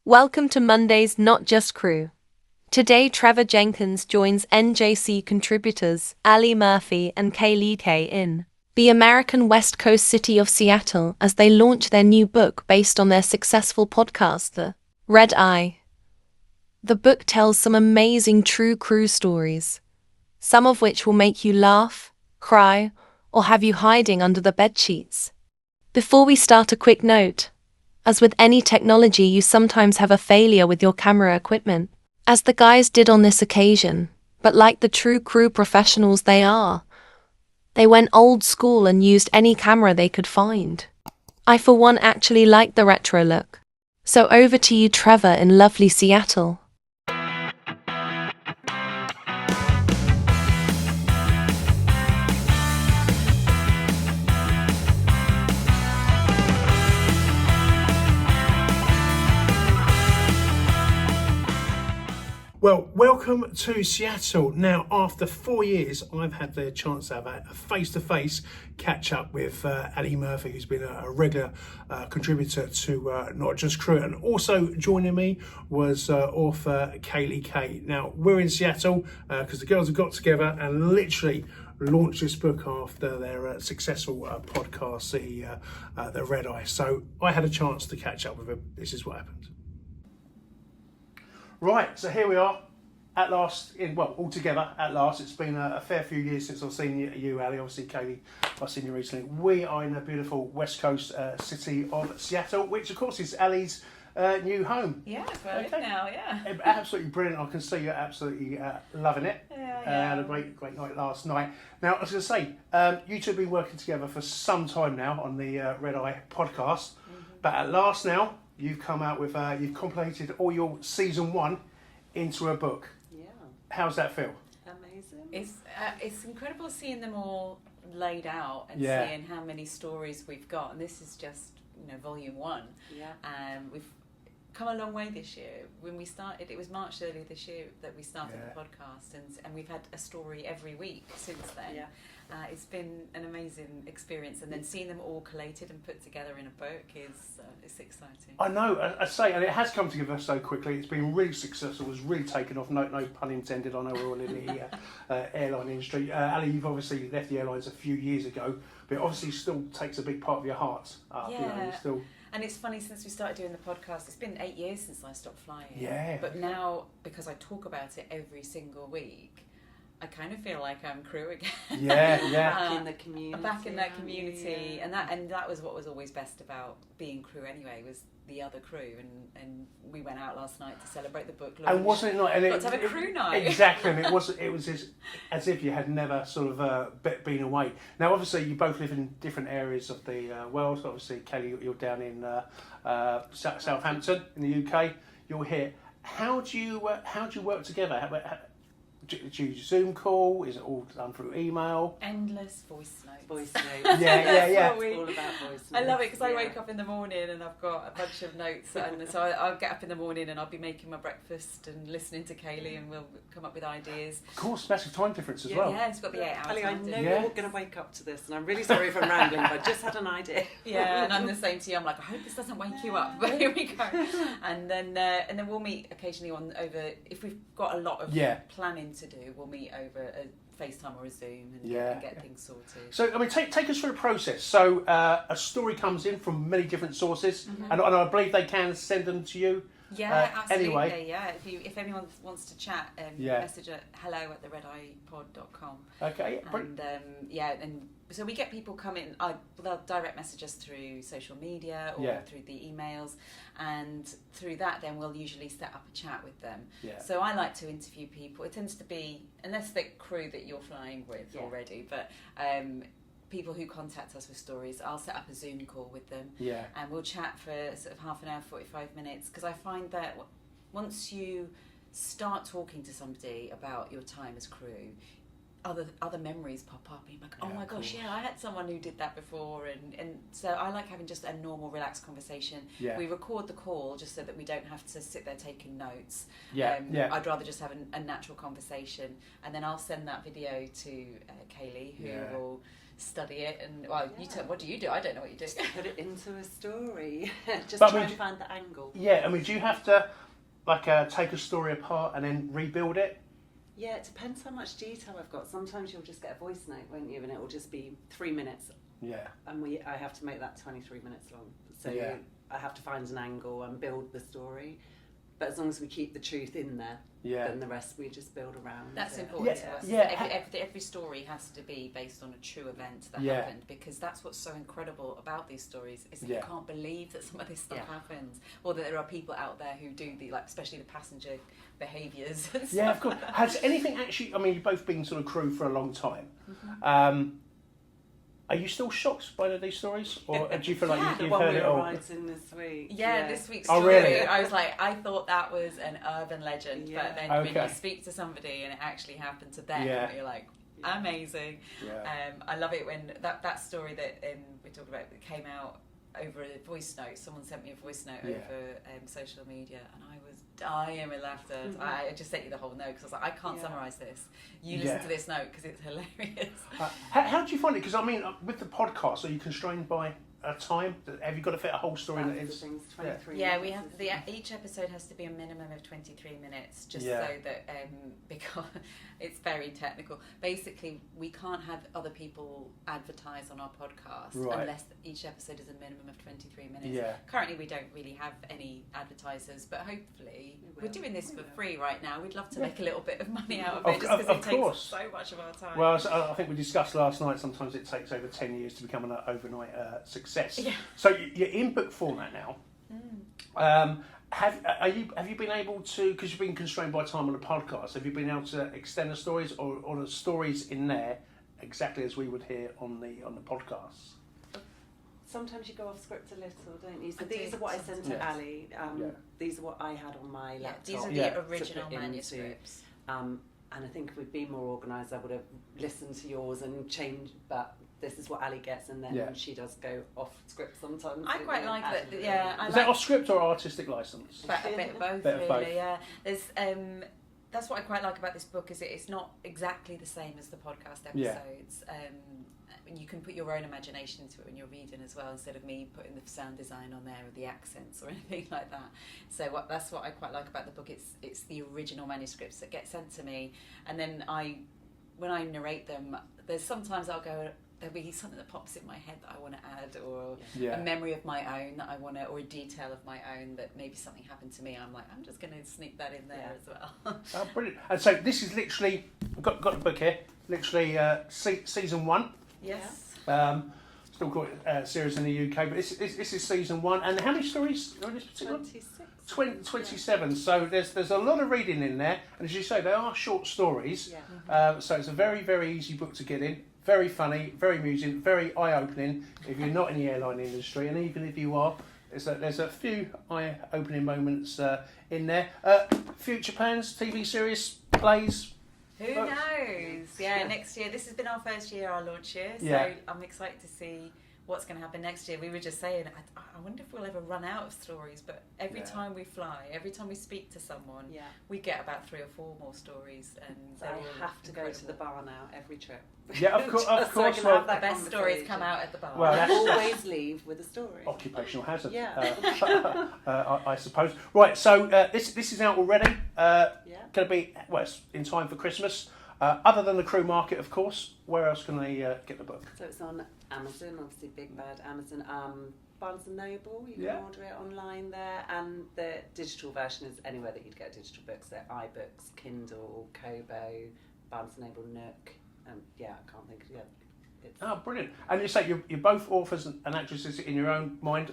Welcome to Monday's Not Just Crew. Today, Trevor Jenkins joins NJC contributors Ali Murphy and Kaylie Kay in the American West Coast city of Seattle as they launch their new book based on their successful podcast, The Red Eye. The book tells some amazing true crew stories, some of which will make you laugh, cry, or have you hiding under the bedsheets. Before we start, a quick note. As with any technology, you sometimes have a failure with your camera equipment, as the guys did on this occasion, but like the true crew professionals they are, they went old school and used any camera they could find. I for one actually like the retro look. So over to you, Trevor, in lovely Seattle. Well, welcome to Seattle. Now, after 4 years, I've had the chance to have a face-to-face catch-up with Ali Murphy, who's been a regular contributor to Not Just Crew. And also joining me was author Kaylie Kay. Now, we're in Seattle because the girls have got together and literally launched this book after their successful podcast, The Red Eye. So I had a chance to catch up with them. This is what happened. Right, so here we are, at last, all together, at last. It's been a fair few years since I've seen you, Ali. Obviously, Kaylie, I've seen you recently. We are in the beautiful West Coast city of Seattle, which, of course, is Ali's new home. Yeah, it's where I live now, yeah. Absolutely brilliant. I can see you're absolutely loving it. Yeah. Had a great night last night. Now, I was going to say, you two have been working together for some time now on the Red Eye podcast, but at last now, you've come out with, you've compilated all your season 1 into a book. Yeah. How's that feel? Amazing. It's incredible seeing them all laid out and seeing how many stories we've got. And this is just, volume 1. Yeah. We've come a long way this year. When we started, it was March earlier this year that we started the podcast, and we've had a story every week since then. Yeah. It's been an amazing experience, and then seeing them all collated and put together in a book is it's exciting. I know, I say, and it has come together so quickly. It's been really successful. It's really taken off. No pun intended. I know we're all in the airline industry. Ali, you've obviously left the airlines a few years ago, but it obviously still takes a big part of your heart. And it's funny, since we started doing the podcast, it's been 8 years since I stopped flying. Yeah. But now, because I talk about it every single week, I kind of feel like I'm crew again. Yeah. Back in the community. Back in that community, yeah. and that was what was always best about being crew anyway, was the other crew, and we went out last night to celebrate the book launch. And wasn't it not? And got to have a crew night. Exactly, and it was as if you had never sort of been away. Now, obviously, you both live in different areas of the world. Obviously, Kaylie, you're down in Southampton in the UK. You're here. How do you work together? Do you Zoom call? Is it all done through email? Endless voice notes. Voice notes. Yeah. It's all about voice notes. I love it because I wake up in the morning and I've got a bunch of notes, and so I'll get up in the morning and I'll be making my breakfast and listening to Kaylie, and we'll come up with ideas. Of course, massive time difference as well. Yeah, it's got the 8 hours. Ali, I know time you're all going to wake up to this, and I'm really sorry if I'm rambling, but I just had an idea. Yeah, and I'm the same to you. I'm like, I hope this doesn't wake you up. But here we go. And then we'll meet occasionally over, if we've got a lot of planning to do, we'll meet over a FaceTime or a Zoom and get things sorted. So, I mean, take us through the process. So, a story comes in from many different sources, and I believe they can send them to you. Yeah, absolutely. Anyway. Yeah, if anyone wants to chat, message at hello@theredeyepod.com. Okay. And so we get people coming. They'll direct message us through social media or through the emails, and through that, then we'll usually set up a chat with them. Yeah. So I like to interview people. It tends to be, unless the crew that you're flying with already, but. People who contact us with stories, I'll set up a Zoom call with them, and we'll chat for sort of half an hour, 45 minutes, because I find that once you start talking to somebody about your time as crew, other memories pop up and you're like, oh Yeah, my gosh, cool. yeah, I had someone who did that before, and so I like having just a normal relaxed conversation. We record the call just so that we don't have to sit there taking notes. I'd rather just have a natural conversation, and then I'll send that video to Kaylie, who will study it, and what do you do? I don't know what you do. Just put it into a story. Just But try and find the angle. Yeah, I mean, do you have to take a story apart and then rebuild it? Yeah, it depends how much detail I've got. Sometimes you'll just get a voice note, won't you? And it will just be 3 minutes. Yeah. And I have to make that 23 minutes long. So I have to find an angle and build the story. But as long as we keep the truth in there, then the rest we just build around. That's important to us. Every story has to be based on a true event that happened, because that's what's so incredible about these stories is that you can't believe that some of this stuff happens, or that there are people out there who do especially the passenger behaviours. Yeah, of course. Has anything actually? I mean, you've both been sort of crew for a long time. Are you still shocked by these stories, or do you feel like you've heard it all? Writing this week. Yeah, this week's story. Oh, really? I was like, I thought that was an urban legend, but then when you speak to somebody and it actually happened to them, you're like, amazing. I love it when that story that we talked about that came out over a voice note. Someone sent me a voice note over social media, and I was dying with laughter. I just sent you the whole note because I was like, I can't summarise this. You listen to this note because it's hilarious. How do you find it? Because I mean, with the podcast, are you constrained by time? Have you got to fit a whole story in? That's the things, 23 we minutes. have each episode has to be a minimum of 23 minutes, just so that because it's very technical. Basically, we can't have other people advertise on our podcast unless each episode is a minimum of 23 minutes. Currently, we don't really have any advertisers, but hopefully, we're doing this for free right now. We'd love to make a little bit of money out of it, just because it takes so much of our time. Well, I think we discussed last night. Sometimes it takes over 10 years to become an overnight success. So you're in book format now. Have you been able to, because you've been constrained by time on the podcast, have you been able to extend the stories or the stories in there exactly as we would hear on the podcast? Sometimes you go off script a little, don't you? So these are what I sent to Ali. These are what I had on my laptop. These are the original manuscripts. And I think if we'd been more organised, I would have listened to yours and changed, but this is what Ali gets, and then she does go off script sometimes. I quite like that. Is that off script or artistic license? A bit of both, really. Yeah. There's that's what I quite like about this book is it's not exactly the same as the podcast episodes. You can put your own imagination into it when you're reading as well, instead of me putting the sound design on there or the accents or anything like that. So that's what I quite like about the book. It's the original manuscripts that get sent to me, and then when I narrate them, there's sometimes there'll be something that pops in my head that I want to add, or a memory of my own that I want to, or a detail of my own that maybe something happened to me. I'm like, I'm just going to sneak that in there as well. Oh, brilliant. And so this is literally, I've got the book here, literally season 1. Yes. Still called it series in the UK, but this is season 1. And how many stories are in this particular? 27. So there's a lot of reading in there, and as you say, they are short stories. So it's a very, very easy book to get in. Very funny, very amusing, very eye-opening if you're not in the airline industry, and even if you are, there's a few eye-opening moments in there. Future plans, TV series, plays? Who knows? Yeah, next year. This has been our first year, our launch year, so I'm excited to see what's going to happen next year. We were just saying, I wonder if we'll ever run out of stories, but every time we fly, every time we speak to someone, we get about 3 or 4 more stories, and I have to go to the bar now every trip. Yeah, of course. So well, the best stories come out at the bar. Well, I always leave with a story. Occupational hazard. Yeah. I suppose. Right. So this is out already. Going to be it's in time for Christmas. Other than the Crew Market, of course. Where else can they get the book? So it's on Amazon, obviously big bad Amazon. Barnes and Noble, you can order it online there, and the digital version is anywhere that you'd get digital books. They're iBooks, Kindle, Kobo, Barnes and Noble, Nook. I can't think of it. Oh, brilliant! And you say you're both authors and actresses in your own mind.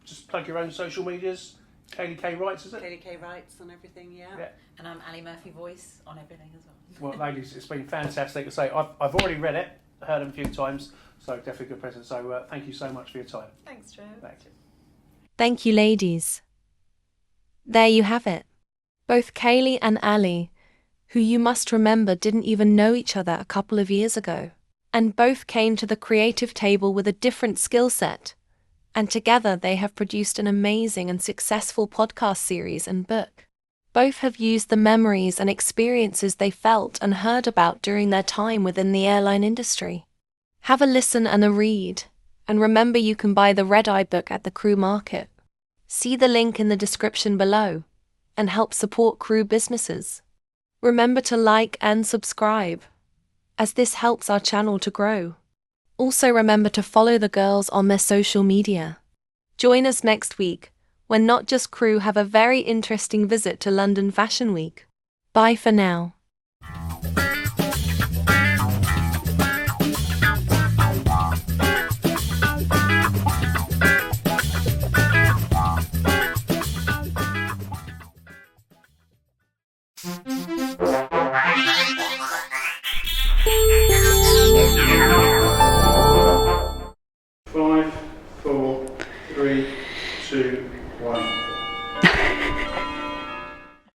Just plug your own social medias. Kaylie Kay Writes, is it? Kaylie Kay Writes on everything, yeah. And I'm Ali Murphy Voice on everything as well. Well, ladies, it's been fantastic. I say I've already read it, heard it a few times, so definitely a good present. So thank you so much for your time. Thanks, Trev. Thank you. Thank you, ladies. There you have it. Both Kaylie and Ali who you must remember didn't even know each other a couple of years ago. And both came to the creative table with a different skill set. And together they have produced an amazing and successful podcast series and book. Both have used the memories and experiences they felt and heard about during their time within the airline industry. Have a listen and a read, and remember you can buy the Red Eye book at the Crew Market. See the link in the description below, and help support Crew businesses. Remember to like and subscribe, as this helps our channel to grow. Also remember to follow the girls on their social media. Join us next week, when Not Just Crew have a very interesting visit to London Fashion Week. Bye for now.